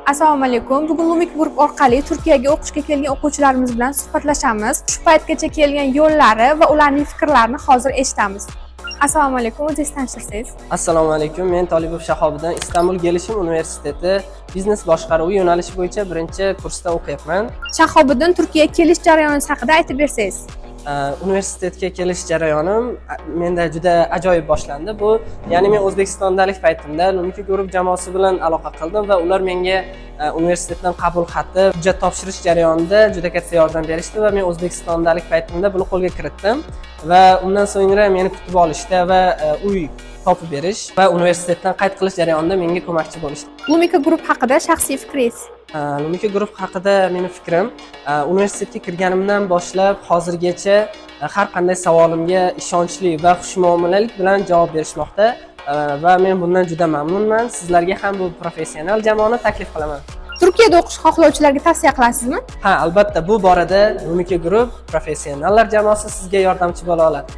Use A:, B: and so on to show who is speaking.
A: Assalomu alaykum. Bugun Lumik Group orqali Turkiyaga o'qishga kelgan o'quvchilarimiz bilan suhbatlashamiz. Shu paytgacha kelgan yo'llari va ularning fikrlarini hozir eshitamiz. Assalomu alaykum. O'zingiz tanishtirsangiz.
B: Assalomu alaykum. Men Tolibov Shahobiddin Istanbul Gelishim universiteti biznes boshqaruvi yo'nalishi bo'yicha birinchi kursda o'qiyapman.
A: Shahobiddin, Turkiyaga kelish jarayoningiz haqida aytib bersangiz.
B: Universitetga kelish jarayonim menda juda ajoyib boshlandi. Bu, ya'ni men O'zbekistondalik paytimda Lumik Group jamoasi bilan aloqa qildim va ular menga universitetdan qabul xati, hujjat topshirish jarayonida juda katta yordam berishdi va men O'zbekistondalik paytimda buni qo'lga kiritdim va undan so'ngra meni kutib olishda va uy topib berish va universitetdan qayt qilish jarayonida menga ko'makchi bo'lishdi.
A: Lumik Group haqida shaxsiy fikringiz?
B: Lumik Group haqida meni fikrim, universitetga kirganimdan boshlab hozirgacha har qanday savolimga ishonchli va xushmuomalalik bilan javob berishmoqda va men bundan juda mamnunman. Sizlarga ham bu professional jamoani taklif qilaman.
A: Turkiyada o'qish xohlovchilarga tavsiya qilasizmi?
B: Ha, albatta, bu borada Lumik Group professionallar jamoasi sizga yordamchi bo'la oladi.